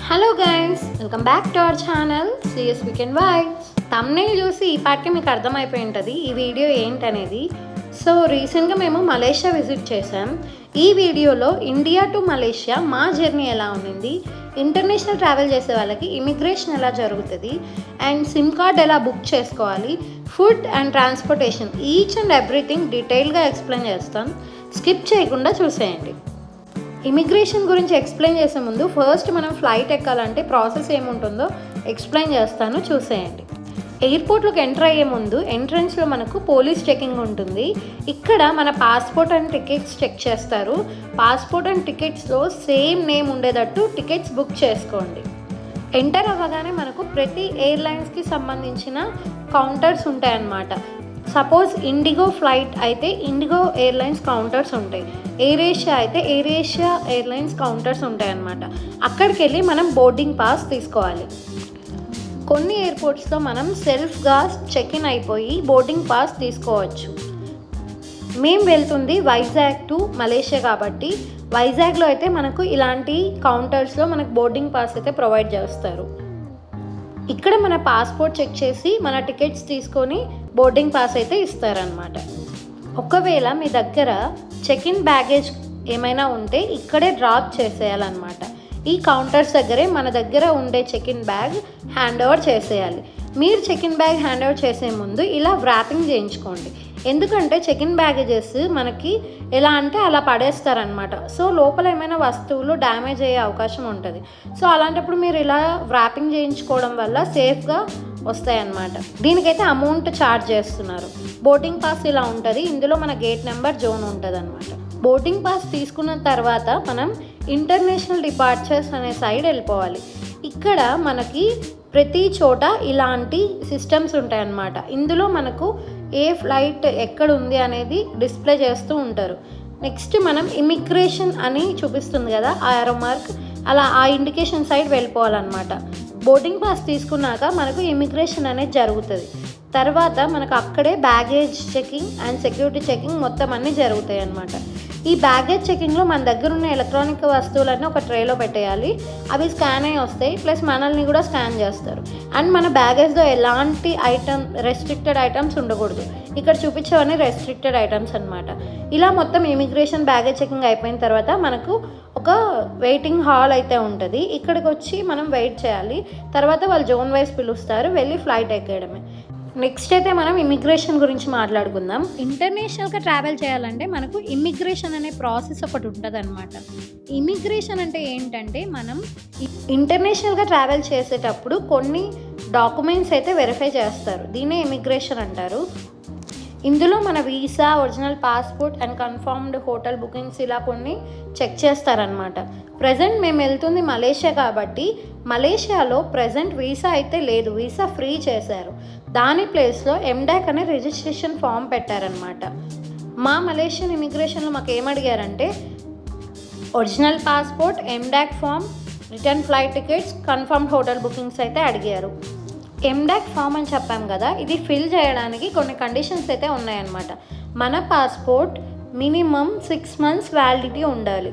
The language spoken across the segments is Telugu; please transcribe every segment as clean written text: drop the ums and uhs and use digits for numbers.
Hello guys, welcome back to our channel CS weekend vibes. Thumbnail చూసి ఈ పాటికి మీకు అర్థమైపోయి ఉంటుంది ఈ వీడియో ఏంటనేది. సో రీసెంట్గా మేము మలేషియా విజిట్ చేసాం. ఈ వీడియోలో ఇండియా టు మలేషియా మా జర్నీ ఎలా ఉండింది, ఇంటర్నేషనల్ ట్రావెల్ చేసే వాళ్ళకి ఇమిగ్రేషన్ ఎలా జరుగుతుంది, అండ్ సిమ్ కార్డ్ ఎలా బుక్ చేసుకోవాలి, food and transportation each and everything డీటెయిల్గా ఎక్స్ప్లెయిన్ చేస్తాం. స్కిప్ చేయకుండా చూసేయండి. ఇమిగ్రేషన్ గురించి ఎక్స్ప్లెయిన్ చేసే ముందు ఫస్ట్ మనం ఫ్లైట్ ఎక్కాలంటే ప్రాసెస్ ఏముంటుందో ఎక్స్ప్లెయిన్ చేస్తాను, చూసేయండి. ఎయిర్పోర్ట్లోకి ఎంటర్ అయ్యే ముందు ఎంట్రన్స్లో మనకు పోలీస్ చెకింగ్ ఉంటుంది. ఇక్కడ మన పాస్పోర్ట్ అండ్ టికెట్స్ చెక్ చేస్తారు. పాస్పోర్ట్ అండ్ టికెట్స్లో సేమ్ నేమ్ ఉండేటట్టు టికెట్స్ బుక్ చేసుకోండి. ఎంటర్ అవ్వగానే మనకు ప్రతి ఎయిర్లైన్స్కి సంబంధించిన కౌంటర్స్ ఉంటాయన్నమాట. సపోజ్ ఇండిగో ఫ్లైట్ అయితే ఇండిగో ఎయిర్లైన్స్ కౌంటర్స్ ఉంటాయి, ఎయిర్ ఏషియా అయితే ఎయిర్ ఏషియా ఎయిర్లైన్స్ కౌంటర్స్ ఉంటాయన్నమాట. అక్కడికి వెళ్ళి మనం బోర్డింగ్ పాస్ తీసుకోవాలి. కొన్ని ఎయిర్పోర్ట్స్లో మనం సెల్ఫ్గా చెక్ ఇన్ అయిపోయి బోర్డింగ్ పాస్ తీసుకోవచ్చు. మేము వెళ్తుంది వైజాగ్ టు మలేషియా కాబట్టి వైజాగ్లో అయితే మనకు ఇలాంటి కౌంటర్స్లో మనకు బోర్డింగ్ పాస్ అయితే ప్రొవైడ్ చేస్తారు. ఇక్కడ మన పాస్పోర్ట్ చెక్ చేసి మన టికెట్స్ తీసుకొని బోర్డింగ్ పాస్ అయితే ఇస్తారనమాట. ఒకవేళ మీ దగ్గర చెక్ ఇన్ బ్యాగేజ్ ఏమైనా ఉంటే ఇక్కడే డ్రాప్ చేసేయాలన్నమాట. ఈ కౌంటర్స్ దగ్గరే మన దగ్గర ఉండే check in bag hand over చేసేయాలి. మీరు check in bag hand over చేసే ముందు ఇలా వ్రాపింగ్ చేయించుకోండి. ఎందుకంటే చెక్ ఇన్ బ్యాగేజెస్ మనకి ఎలా అంటే అలా పడేస్తారనమాట. సో లోపల ఏమైనా వస్తువులు డ్యామేజ్ అయ్యే అవకాశం ఉంటుంది. సో అలాంటప్పుడు మీరు ఇలా వ్రాపింగ్ చేయించుకోవడం వల్ల సేఫ్గా వస్తాయన్నమాట. దీనికైతే అమౌంట్ ఛార్జ్ చేస్తున్నారు. బోర్డింగ్ పాస్ ఇలా ఉంటుంది. ఇందులో మన గేట్ నెంబర్ జోన్ ఉంటుంది అనమాట. బోర్డింగ్ పాస్ తీసుకున్న తర్వాత మనం ఇంటర్నేషనల్ డిపార్చర్స్ అనే సైడ్ వెళ్ళిపోవాలి. ఇక్కడ మనకి ప్రతి చోట ఇలాంటి సిస్టమ్స్ ఉంటాయన్నమాట. ఇందులో మనకు ఏ ఫ్లైట్ ఎక్కడ ఉంది అనేది డిస్ప్లే చేస్తూ ఉంటారు. నెక్స్ట్ మనం ఇమిగ్రేషన్ అని చూపిస్తుంది కదా ఆ యారో మార్క్, అలా ఆ ఇండికేషన్ సైడ్ వెళ్ళిపోవాలన్నమాట. బోర్డింగ్ పాస్ తీసుకున్నాక మనకు ఇమిగ్రేషన్ అనేది జరుగుతుంది. తర్వాత మనకు అక్కడే baggage checking and security checking మొత్తం అన్నీ జరుగుతాయి అన్నమాట. ఈ బ్యాగేజ్ చెకింగ్లో మన దగ్గర ఉన్న ఎలక్ట్రానిక్ వస్తువులన్నీ ఒక ట్రేలో పెట్టేయాలి. అవి స్కాన్ అయ్యి వస్తాయి, ప్లస్ మనల్ని కూడా స్కాన్ చేస్తారు. అండ్ మన బ్యాగేజ్లో ఎలాంటి రెస్ట్రిక్టెడ్ ఐటమ్స్ ఉండకూడదు. ఇక్కడ చూపించేవన్నీ రెస్ట్రిక్టెడ్ ఐటమ్స్ అనమాట. ఇలా మొత్తం ఇమిగ్రేషన్ బ్యాగేజ్ చెకింగ్ అయిపోయిన తర్వాత మనకు ఒక వెయిటింగ్ హాల్ అయితే ఉంటుంది. ఇక్కడికి వచ్చి మనం వెయిట్ చేయాలి. తర్వాత వాళ్ళు జోన్ వైజ్ పిలుస్తారు, వెళ్ళి ఫ్లైట్ ఎక్కేయడమే. నెక్స్ట్ అయితే మనం ఇమిగ్రేషన్ గురించి మాట్లాడుకుందాం. ఇంటర్నేషనల్గా ట్రావెల్ చేయాలంటే మనకు ఇమిగ్రేషన్ అనే ప్రాసెస్ ఒకటి ఉంటుంది అనమాట. ఇమిగ్రేషన్ అంటే ఏంటంటే మనం ఇంటర్నేషనల్గా ట్రావెల్ చేసేటప్పుడు కొన్ని డాక్యుమెంట్స్ అయితే వెరిఫై చేస్తారు. దీన్నే ఇమిగ్రేషన్ అంటారు. ఇందులో మన visa, original passport and confirmed hotel bookings ఇలా కొన్ని చెక్ చేస్తారనమాట. ప్రజెంట్ మేము వెళ్తుంది మలేషియా కాబట్టి మలేషియాలో ప్రజెంట్ వీసా అయితే లేదు, వీసా ఫ్రీ చేశారు. దాని ప్లేస్లో ఎండాక్ అనే రిజిస్ట్రేషన్ ఫామ్ పెట్టారనమాట. మా మలేషియన్ ఇమిగ్రేషన్లో మాకు ఏమడిగారంటే ఒరిజినల్ పాస్పోర్ట్, ఎండాక్ form, return flight tickets, confirmed hotel bookings అయితే అడిగారు. ఎండాక్ ఫామ్ అని చెప్పాం కదా, ఇది ఫిల్ చేయడానికి కొన్ని కండిషన్స్ అయితే ఉన్నాయన్నమాట. మన పాస్పోర్ట్ మినిమం 6 months వ్యాలిడిటీ ఉండాలి.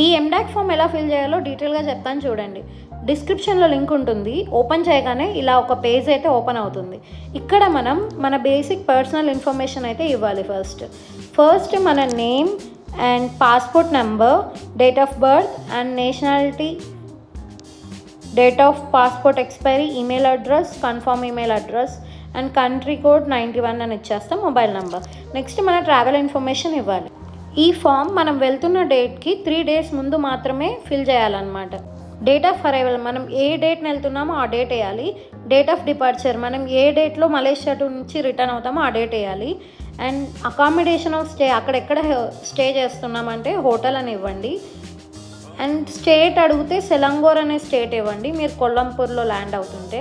ఈ ఎండాక్ ఫామ్ ఎలా ఫిల్ చేయాలో డీటెయిల్గా చెప్తాను చూడండి. డిస్క్రిప్షన్లో లింక్ ఉంటుంది. ఓపెన్ చేయగానే ఇలా ఒక పేజ్ అయితే ఓపెన్ అవుతుంది. ఇక్కడ మనం మన బేసిక్ పర్సనల్ ఇన్ఫర్మేషన్ అయితే ఇవ్వాలి. ఫస్ట్ మన name and passport number, date of birth and nationality, date of passport expiry, email address, confirm email address and country code 91 అని ఇచ్చేస్తాం, మొబైల్ నెంబర్. నెక్స్ట్ మన ట్రావెల్ ఇన్ఫర్మేషన్ ఇవ్వాలి. ఈ ఫామ్ మనం వెళ్తున్న డేట్కి 3 days ముందు మాత్రమే ఫిల్ చేయాలన్నమాట. డేట్ ఆఫ్ అరైవల్ మనం ఏ డేట్ని వెళ్తున్నామో ఆ డేట్ వేయాలి. డేట్ ఆఫ్ డిపార్చర్ మనం ఏ డేట్లో మలేషియా నుంచి రిటర్న్ అవుతామో ఆ డేట్ వేయాలి. అండ్ అకామిడేషన్ ఆఫ్ స్టే, అక్కడెక్కడ స్టే చేస్తున్నామంటే హోటల్ అని ఇవ్వండి. అండ్ స్టేట్ అడిగితే సెలంగోర్ అనే స్టేట్ ఇవ్వండి మీరు కొల్లంపూర్లో ల్యాండ్ అవుతుంటే.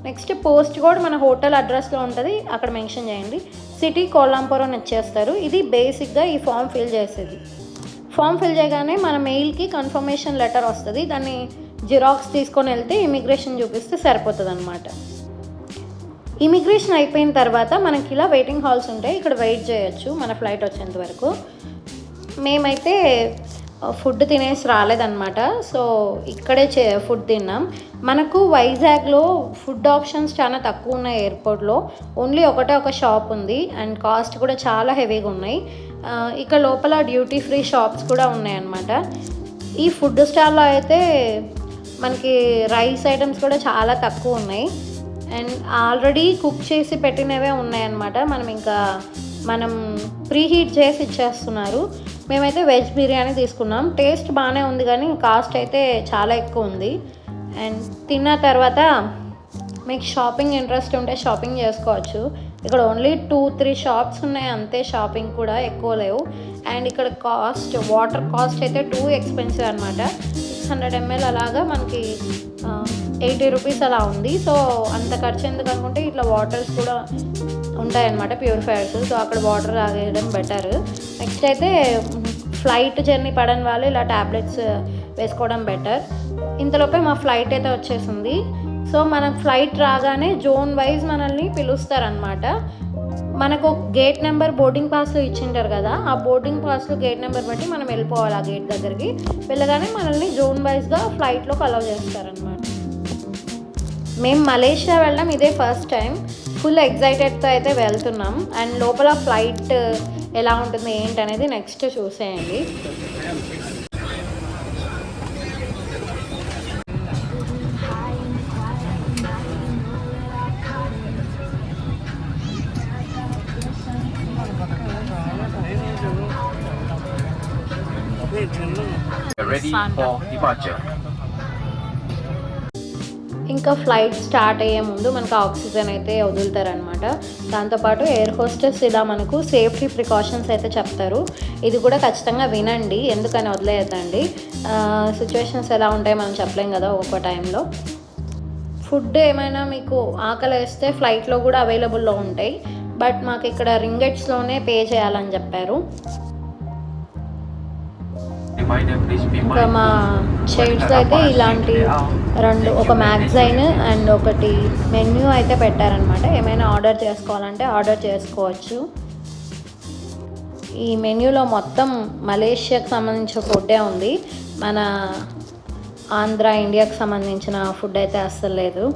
నెక్స్ట్ పోస్ట్ కోడ్ మన హోటల్ అడ్రస్లో ఉంటుంది, అక్కడ మెన్షన్ చేయండి. సిటీ కొల్లంపూర్ అని ఇచ్చేస్తారు. ఇది బేసిక్గా ఈ ఫామ్ ఫిల్ చేసేది. ఫామ్ ఫిల్ చేయగానే మన మెయిల్కి కన్ఫర్మేషన్ లెటర్ వస్తుంది. దాన్ని జిరాక్స్ తీసుకొని వెళ్తే ఇమిగ్రేషన్ చూపిస్తే సరిపోతుంది అనమాట. ఇమిగ్రేషన్ అయిపోయిన తర్వాత మనకి ఇలా వెయిటింగ్ హాల్స్ ఉంటాయి. ఇక్కడ వెయిట్ చేయొచ్చు మన ఫ్లైట్ వచ్చేంత వరకు. మేమైతే ఫుడ్ తినేసి రాలేదన్నమాట. సో ఇక్కడే ఫుడ్ తిన్నాం. మనకు వైజాగ్లో ఫుడ్ ఆప్షన్స్ చాలా తక్కువ ఉన్నాయి ఎయిర్పోర్ట్లో. ఓన్లీ ఒకటే ఒక షాప్ ఉంది అండ్ కాస్ట్ కూడా చాలా హెవీగా ఉన్నాయి. ఇక్కడ లోపల డ్యూటీ ఫ్రీ షాప్స్ కూడా ఉన్నాయన్నమాట. ఈ ఫుడ్ స్టాల్లో అయితే మనకి రైస్ ఐటమ్స్ కూడా చాలా తక్కువ ఉన్నాయి అండ్ ఆల్రెడీ కుక్ చేసి పెట్టినవే ఉన్నాయన్నమాట. మనం ప్రీ హీట్ చేసి ఇచ్చేస్తున్నారు. మేమైతే వెజ్ బిర్యానీ తీసుకున్నాం. టేస్ట్ బాగానే ఉంది కానీ కాస్ట్ అయితే చాలా ఎక్కువ ఉంది. అండ్ తిన్న తర్వాత మీకు షాపింగ్ ఇంట్రెస్ట్ ఉంటే షాపింగ్ చేసుకోవచ్చు. ఇక్కడ ఓన్లీ 2-3 షాప్స్ ఉన్నాయి అంతే, షాపింగ్ కూడా ఎక్కువ లేవు. అండ్ ఇక్కడ వాటర్ కాస్ట్ అయితే టూ ఎక్స్పెన్సివ్ అనమాట. 600 ml అలాగా మనకి 80 రూపీస్ అలా ఉంది. సో అంత ఖర్చు ఎందుకు అనుకుంటే ఇట్లా వాటర్స్ కూడా ఉంటాయన్నమాట, ప్యూరిఫైయర్స్. సో అక్కడ వాటర్ తాగేయడం బెటర్. నెక్స్ట్ అయితే ఫ్లైట్ జర్నీ పడని వాళ్ళు ఇలా ట్యాబ్లెట్స్ వేసుకోవడం బెటర్. ఇంతలోపే మా ఫ్లైట్ అయితే వచ్చేసింది. సో మనకు ఫ్లైట్ రాగానే జోన్ వైజ్ మనల్ని పిలుస్తారనమాట. మనకు గేట్ నెంబర్ బోర్డింగ్ పాస్లో ఇచ్చింటారు కదా, ఆ బోర్డింగ్ పాస్లో గేట్ నెంబర్ బట్టి మనం వెళ్ళిపోవాలి. ఆ గేట్ దగ్గరికి వెళ్ళగానే మనల్ని జోన్ వైజ్గా ఫ్లైట్లోకి అలౌ చేస్తారనమాట. మేము మలేషియా వెళ్ళడం ఇదే ఫస్ట్ టైం. ఫుల్ ఎగ్జైటెడ్తో అయితే వెళ్తున్నాం. అండ్ లోపల ఫ్లైట్ ఎలా ఉంటుంది ఏంటి అనేది నెక్స్ట్ చూసేయండి. Ready for departure. ఇంకా ఫ్లైట్ స్టార్ట్ అయ్యే ముందు మనకు ఆక్సిజన్ అయితే వదులుతారనమాట. దాంతోపాటు ఎయిర్ హోస్టెస్ ఇలా మనకు సేఫ్టీ ప్రికాషన్స్ అయితే చెప్తారు. ఇది కూడా ఖచ్చితంగా వినండి, ఎందుకని వదిలేయద్దండి. సిచ్యువేషన్స్ ఎలా ఉంటాయి మనం చెప్పలేం కదా ఒక్కొక్క టైంలో. ఫుడ్ ఏమైనా మీకు ఆకలి వేస్తే ఫ్లైట్లో కూడా అవైలబుల్లో ఉంటాయి. బట్ మాకు ఇక్కడ రింగెట్స్లోనే పే చేయాలని చెప్పారు. ఇంకా మా చైర్స్ అయితే ఇలాంటి ఒక మ్యాగజైన్ అండ్ ఒకటి మెన్యూ అయితే పెట్టారనమాట. ఏమైనా ఆర్డర్ చేసుకోవాలంటే ఆర్డర్ చేసుకోవచ్చు. ఈ మెన్యూలో మొత్తం మలేషియాకి సంబంధించిన ఫుడ్డే ఉంది. మన ఆంధ్ర ఇండియాకి సంబంధించిన ఫుడ్ అయితే అస్సలు లేదు.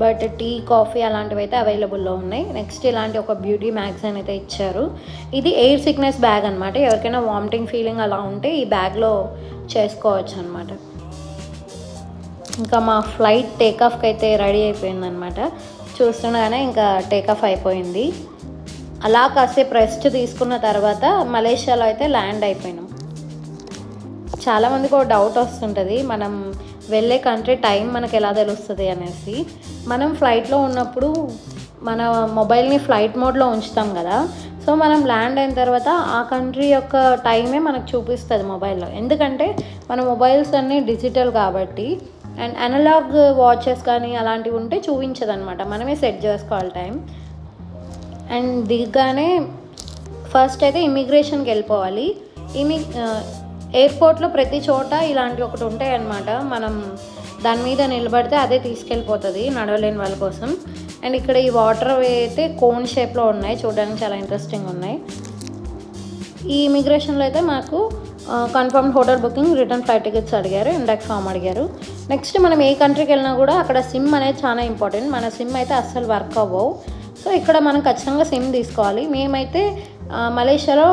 బట్ టీ, కాఫీ అలాంటివి అయితే అవైలబుల్లో ఉన్నాయి. నెక్స్ట్ ఇలాంటి ఒక బ్యూటీ మ్యాగజైన్ అయితే ఇచ్చారు. ఇది ఎయిర్ సిక్నెస్ బ్యాగ్ అనమాట. ఎవరికైనా వామిటింగ్ ఫీలింగ్ అలా ఉంటే ఈ బ్యాగ్లో చేసుకోవచ్చు అనమాట. ఇంకా మా ఫ్లైట్ టేకాఫ్కి అయితే రెడీ అయిపోయిందనమాట. చూస్తుండగానే ఇంకా టేకాఫ్ అయిపోయింది. అలా కాసేపు రెస్ట్ తీసుకున్న తర్వాత మలేషియాలో అయితే ల్యాండ్ అయిపోయినాం. చాలామందికి ఒక డౌట్ వస్తుంటుంది, మనం వెళ్ళే కంట్రీ టైం మనకు ఎలా తెలుస్తుంది అనేసి. మనం ఫ్లైట్లో ఉన్నప్పుడు మన మొబైల్ని ఫ్లైట్ మోడ్లో ఉంచుతాం కదా. సో మనం ల్యాండ్ అయిన తర్వాత ఆ కంట్రీ యొక్క టైమే మనకు చూపిస్తుంది మొబైల్లో. ఎందుకంటే మన మొబైల్స్ అన్నీ డిజిటల్ కాబట్టి. అండ్ అనలాగ్ వాచెస్ కానీ అలాంటివి ఉంటే చూపించదనమాట, మనమే సెట్ చేసుకోవాలి టైం. అండ్ దిగ్గానే ఫస్ట్ అయితే ఇమిగ్రేషన్కి వెళ్ళిపోవాలి. ఎయిర్పోర్ట్లో ప్రతి చోట ఇలాంటి ఒకటి ఉంటాయి అన్నమాట. మనం దాని మీద నిలబడితే అదే తీసుకెళ్ళిపోతుంది నడవలేని వాళ్ళ కోసం. అండ్ ఇక్కడ ఈ వాటర్ అయితే కోన్ షేప్లో ఉన్నాయి, చూడడానికి చాలా ఇంట్రెస్టింగ్ ఉన్నాయి. ఈ ఇమిగ్రేషన్లో అయితే మాకు confirm hotel booking, return flight tickets అడిగారు, ఇండెక్స్ ఫామ్ అడిగారు. నెక్స్ట్ మనం ఏ కంట్రీకి వెళ్ళినా కూడా అక్కడ సిమ్ అనేది చాలా ఇంపార్టెంట్. మన సిమ్ అయితే అస్సలు వర్క్ అవ్వవు. సో ఇక్కడ మనం ఖచ్చితంగా సిమ్ తీసుకోవాలి. మేమైతే మలేషియాలో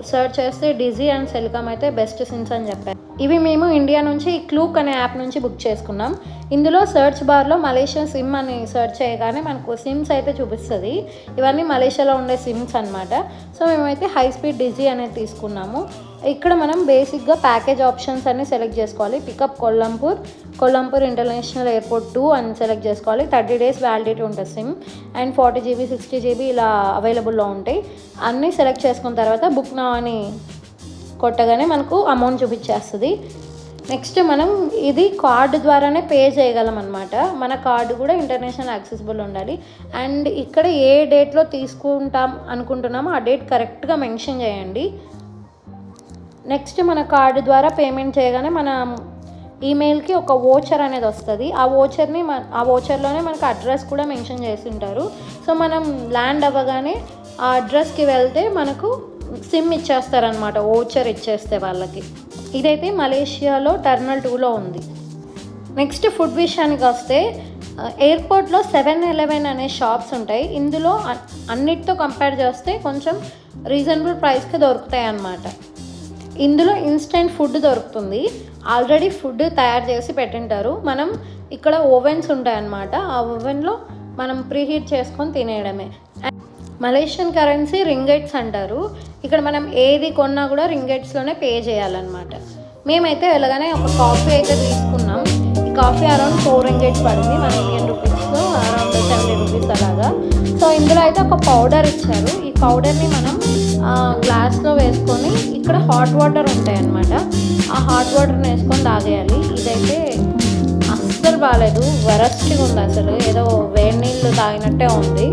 సర్చ్ చేస్తే డిజీ అండ్ సెల్కామ్ అయితే బెస్ట్ సిమ్స్ అని చెప్పారు. ఇవి మేము ఇండియా నుంచి క్లూక్ అనే యాప్ నుంచి బుక్ చేసుకున్నాం. ఇందులో సర్చ్ బార్లో మలేషియా సిమ్ అని సర్చ్ చేయగానే మనకు సిమ్స్ అయితే చూపిస్తుంది. ఇవన్నీ మలేషియాలో ఉండే సిమ్స్ అనమాట. సో మేమైతే హై స్పీడ్ డిజీ అనేది తీసుకున్నాము. ఇక్కడ మనం బేసిక్గా ప్యాకేజ్ ఆప్షన్స్ అన్ని సెలెక్ట్ చేసుకోవాలి. పికప్ కొల్లంపూర్ ఇంటర్నేషనల్ ఎయిర్పోర్ట్ 2 అని సెలెక్ట్ చేసుకోవాలి. 30 days వ్యాలిడిటీ ఉంటుంది సిమ్. అండ్ 40 GB 60 GB ఇలా అవైలబుల్లో ఉంటాయి. అన్నీ సెలెక్ట్ చేసుకున్న తర్వాత బుక్ నా అని కొట్టగానే మనకు అమౌంట్ చూపించేస్తుంది. నెక్స్ట్ మనం ఇది కార్డు ద్వారానే పే చేయగలం అనమాట. మన కార్డు కూడా ఇంటర్నేషనల్ యాక్సెసిబుల్ ఉండాలి. అండ్ ఇక్కడ ఏ డేట్లో తీసుకుంటాం అనుకుంటున్నామో ఆ డేట్ కరెక్ట్గా మెన్షన్ చేయండి. నెక్స్ట్ మన కార్డు ద్వారా పేమెంట్ చేయగానే మన ఈమెయిల్కి ఒక వోచర్ అనేది వస్తుంది. ఆ వోచర్లోనే మనకు అడ్రస్ కూడా మెన్షన్ చేసి ఉంటారు. సో మనం ల్యాండ్ అవ్వగానే ఆ అడ్రస్కి వెళ్తే మనకు సిమ్ ఇచ్చేస్తారనమాట, ఓచర్ ఇచ్చేస్తే వాళ్ళకి. ఇదైతే మలేషియాలో టెర్మినల్ 2లో ఉంది. నెక్స్ట్ ఫుడ్ విషయానికి వస్తే ఎయిర్పోర్ట్లో 7-Eleven అనే షాప్స్ ఉంటాయి. ఇందులో అన్నిటితో కంపేర్ చేస్తే కొంచెం రీజనబుల్ ప్రైస్కి దొరుకుతాయి అన్నమాట. ఇందులో ఇన్స్టెంట్ ఫుడ్ దొరుకుతుంది. ఆల్రెడీ ఫుడ్ తయారు చేసి పెట్టింటారు. మనం ఇక్కడ ఓవెన్స్ ఉంటాయన్నమాట. ఆ ఓవెన్లో మనం ప్రీహీట్ చేసుకొని తినేయడమే. మలేషియన్ కరెన్సీ రింగెట్స్ అంటారు. ఇక్కడ మనం ఏది కొన్నా కూడా రింగెట్స్లోనే పే చేయాలన్నమాట. మేమైతే వెళ్ళగానే ఒక కాఫీ అయితే తీసుకున్నాం. ఈ కాఫీ అరౌండ్ 4 రింగెట్స్ పడింది, మన ఇండియన్ రూపీస్లో అరౌండ్ 70 రూపీస్ అలాగా. సో ఇందులో అయితే ఒక పౌడర్ ఇచ్చారు. ఈ పౌడర్ని మనం గ్లాస్లో వేసుకొని ఇక్కడ హాట్ వాటర్ ఉంటాయి అన్నమాట. ఆ హాట్ వాటర్ని వేసుకొని తాగేయాలి. ఇదైతే అస్సలు బాగాలేదు, వరస్ట్గా ఉంది అసలు. ఏదో వేడి నీళ్ళు తాగినట్టే ఉంది,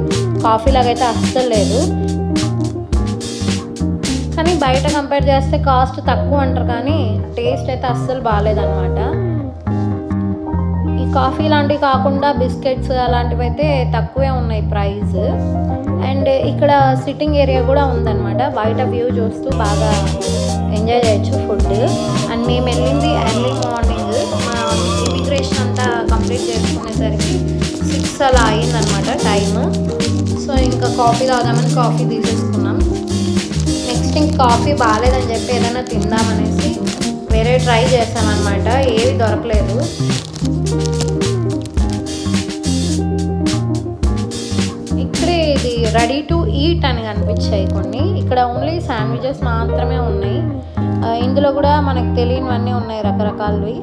కాఫీ లాగైతే అస్సలు లేదు. కానీ బయట కంపేర్ చేస్తే కాస్ట్ తక్కువ అంటారు, కానీ టేస్ట్ అయితే అస్సలు బాగాలేదన్నమాట. ఈ కాఫీ లాంటివి కాకుండా బిస్కెట్స్ అలాంటివి అయితే తక్కువే ఉన్నాయి ప్రైస్. అండ్ ఇక్కడ సిట్టింగ్ ఏరియా కూడా ఉందన్నమాట. బయట వ్యూ చూస్తూ బాగా ఎంజాయ్ చేయొచ్చు ఫుడ్. అండ్ మేము వెళ్ళింది ఎర్లీ మార్నింగ్. మా ఇమిగ్రేషన్ అంతా కంప్లీట్ చేసుకునేసరికి 6 అలా అయిందనమాట టైము. సో ఇంకా కాఫీ తాగుదామని కాఫీ తీసేసుకున్నాం. నెక్స్ట్ ఇంక కాఫీ బాగాలేదని చెప్పి ఏదైనా తిందామనేసి వేరే ట్రై చేసామన్నమాట. ఏవి దొరకలేదు. ఇక్కడే ఇది రెడీ టు ఈట్ అని కనిపించాయి కొన్ని. ఇక్కడ ఓన్లీ శాండ్విచెస్ మాత్రమే ఉన్నాయి. ఇందులో కూడా మనకు తెలియనివన్నీ ఉన్నాయి రకరకాలవి.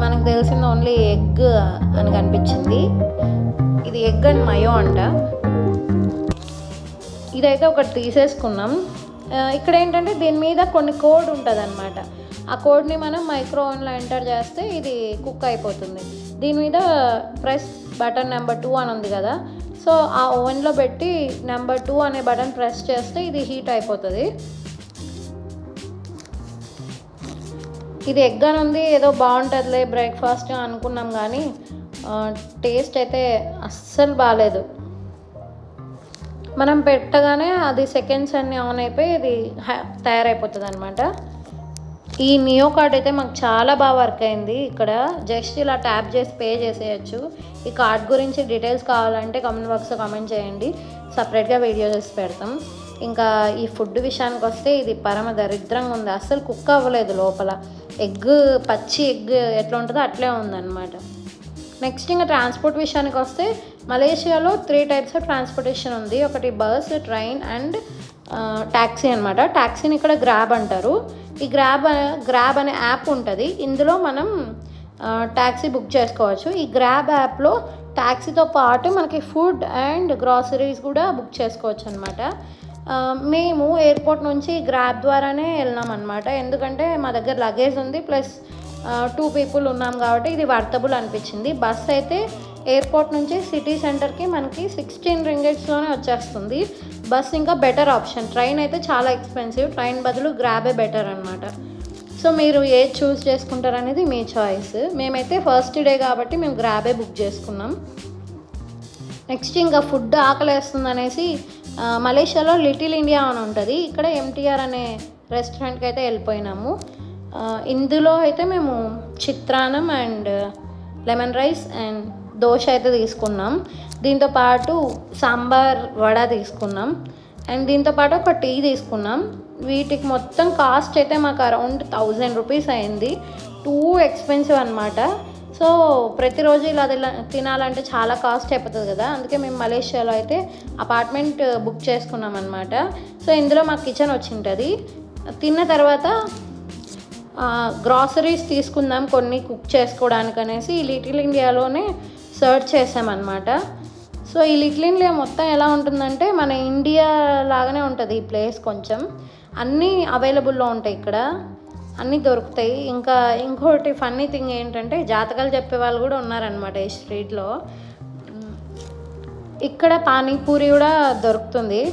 మనకు తెలిసింది ఓన్లీ ఎగ్ అని కనిపించింది. ఇది ఎగ్ అండ్ మయో అంట. ఇదైతే ఒకటి తీసేసుకున్నాం. ఇక్కడ ఏంటంటే దీని మీద కొన్ని కోడ్ ఉంటుంది అనమాట. ఆ కోడ్ని మనం మైక్రో ఓవెన్లో ఎంటర్ చేస్తే ఇది కుక్ అయిపోతుంది. దీని మీద ప్రెస్ బటన్ నెంబర్ 2 అని ఉంది కదా. సో ఆ ఓవెన్లో పెట్టి నెంబర్ 2 అనే బటన్ ప్రెస్ చేస్తే ఇది హీట్ అయిపోతుంది. ఇది ఎగ్ అని ఉంది, ఏదో బాగుంటుందిలే బ్రేక్ఫాస్ట్ అనుకున్నాం, కానీ టేస్ట్ అయితే అస్సలు బాగాలేదు. మనం పెట్టగానే అది సెకండ్స్ అన్నీ ఆన్ అయిపోయి ఇది తయారైపోతుంది అనమాట. ఈ నియో కార్డ్ అయితే మాకు చాలా బాగా వర్క్ అయింది. ఇక్కడ జస్ట్ ఇలా ట్యాప్ చేసి పే చేసేయచ్చు. ఈ కార్డ్ గురించి డీటెయిల్స్ కావాలంటే కామెంట్ బాక్స్లో కామెంట్ చేయండి, సపరేట్గా వీడియో చేసి పెడతాం. ఇంకా ఈ ఫుడ్ విషయానికి వస్తే ఇది పరమ దరిద్రంగా ఉంది. అస్సలు కుక్ అవ్వలేదు లోపల. పచ్చి ఎగ్ ఎట్లా ఉంటుందో అట్లే ఉందన్నమాట. నెక్స్ట్ ఇంకా ట్రాన్స్పోర్ట్ విషయానికి వస్తే మలేషియాలో 3 టైప్స్ ఆఫ్ ట్రాన్స్పోర్టేషన్ ఉంది. ఒకటి బస్, ట్రైన్ అండ్ ట్యాక్సీ అనమాట. ట్యాక్సీని ఇక్కడ గ్రాబ్ అంటారు. ఈ గ్రాబ్ అనే యాప్ ఉంటుంది. ఇందులో మనం ట్యాక్సీ బుక్ చేసుకోవచ్చు. ఈ గ్రాబ్ యాప్లో ట్యాక్సీతో పాటు మనకి ఫుడ్ అండ్ గ్రాసరీస్ కూడా బుక్ చేసుకోవచ్చు అనమాట. మేము ఎయిర్పోర్ట్ నుంచి గ్రాబ్ ద్వారానే వెళ్ళినాం అనమాట. ఎందుకంటే మా దగ్గర లగేజ్ ఉంది, ప్లస్ 2 పీపుల్ ఉన్నాం కాబట్టి ఇది వర్తబుల్ అనిపించింది. బస్ అయితే ఎయిర్పోర్ట్ నుంచి సిటీ సెంటర్కి మనకి 16 రింగెట్స్లోనే వచ్చేస్తుంది. బస్ ఇంకా బెటర్ ఆప్షన్. ట్రైన్ అయితే చాలా ఎక్స్పెన్సివ్. ట్రైన్ బదులు గ్రాబే బెటర్ అనమాట. సో మీరు ఏది చూస్ చేసుకుంటారనేది మీ చాయిస్. మేమైతే ఫస్ట్ డే కాబట్టి మేము గ్రాబే బుక్ చేసుకున్నాం. నెక్స్ట్ ఇంకా ఫుడ్ ఆకలేస్తుంది అనేసి మలేషియాలో లిటిల్ ఇండియా అని ఉంటుంది. ఇక్కడ ఎంటీఆర్ అనే రెస్టారెంట్కి అయితే వెళ్ళిపోయినాము. ఇందులో అయితే మేము చిత్రాన్నం and lemon rice and dosa అయితే తీసుకున్నాం. దీంతో పాటు సాంబార్ వడ తీసుకున్నాం. అండ్ దీంతో పాటు ఒక టీ తీసుకున్నాం. వీటికి మొత్తం కాస్ట్ అయితే మాకు అరౌండ్ 1000 రూపీస్ అయింది. టూ ఎక్స్పెన్సివ్ అనమాట. సో ప్రతిరోజు ఇలా తినాలంటే చాలా కాస్ట్ అయిపోతుంది కదా. అందుకే మేము మలేషియాలో అయితే అపార్ట్మెంట్ బుక్ చేసుకున్నాం అనమాట. సో ఇందులో మాకు కిచెన్ వచ్చింటుంది. తిన్న తర్వాత గ్రాసరీస్ తీసుకుందాం కొన్ని కుక్ చేసుకోవడానికి అనేసి ఈ లిటిల్ ఇండియాలోనే సర్చ్ చేసామన్నమాట. సో ఈ లిటిల్ ఇండియా మొత్తం ఎలా ఉంటుందంటే మన ఇండియా లాగానే ఉంటుంది ఈ ప్లేస్. కొంచెం అన్నీ అవైలబుల్లో ఉంటాయి, ఇక్కడ అన్నీ దొరుకుతాయి. ఇంకా ఇంకోటి ఫన్నీ థింగ్ ఏంటంటే జాతకాలు చెప్పే వాళ్ళు కూడా ఉన్నారనమాట ఈ స్ట్రీట్లో. ఇక్కడ పానీపూరి కూడా దొరుకుతుంది.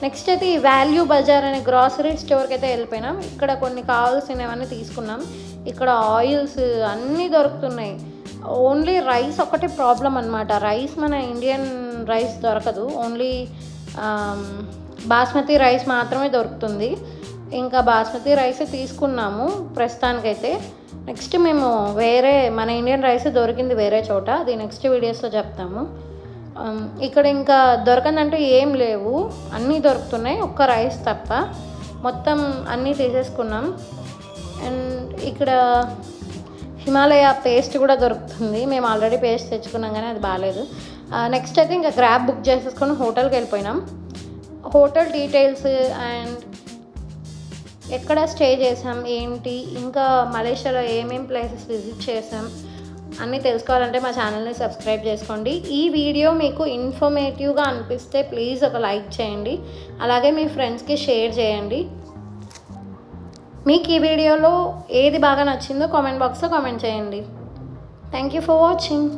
నెక్స్ట్ అయితే ఈ వాల్యూ బజార్ అనే గ్రాసరీ స్టోర్కి అయితే వెళ్ళిపోయినాం. ఇక్కడ కొన్ని కావాల్సినవన్నీ తీసుకున్నాం. ఇక్కడ ఆయిల్స్ అన్నీ దొరుకుతున్నాయి. ఓన్లీ రైస్ ఒకటి ప్రాబ్లం అనమాట. రైస్ మన ఇండియన్ రైస్ దొరకదు. ఓన్లీ బాస్మతి రైస్ మాత్రమే దొరుకుతుంది. ఇంకా బాస్మతి రైస్ తీసుకున్నాము ప్రస్తుతానికైతే. నెక్స్ట్ మేము వేరే మన ఇండియన్ రైస్ దొరికింది వేరే చోట, అది నెక్స్ట్ వీడియోస్లో చెప్తాము. ఇక్కడ ఇంకా దొరకందంటూ ఏం లేవు, అన్నీ దొరుకుతున్నాయి, ఒక్క రైస్ తప్ప. మొత్తం అన్నీ తీసేసుకున్నాం. అండ్ ఇక్కడ హిమాలయ పేస్ట్ కూడా దొరుకుతుంది. మేము ఆల్రెడీ పేస్ట్ తెచ్చుకున్నాం కానీ అది బాగాలేదు. నెక్స్ట్ అయితే ఇంకా గ్రాబ్ బుక్ చేసేసుకొని హోటల్కి వెళ్ళిపోయినాం. హోటల్ డీటెయిల్స్ అండ్ ఎక్కడ స్టే చేసాం ఏంటి, ఇంకా మలేషియాలో ఏమేం ప్లేసెస్ విజిట్ చేసాం అన్నీ తెలుసుకోవాలంటే మా ఛానల్ని సబ్స్క్రైబ్ చేసుకోండి. ఈ వీడియో మీకు ఇన్ఫర్మేటివ్గా అనిపిస్తే ప్లీజ్ ఒక లైక్ చేయండి, అలాగే మీ ఫ్రెండ్స్కి షేర్ చేయండి. మీకు ఈ వీడియోలో ఏది బాగా నచ్చిందో కామెంట్ బాక్స్లో కామెంట్ చేయండి. Thank you for watching.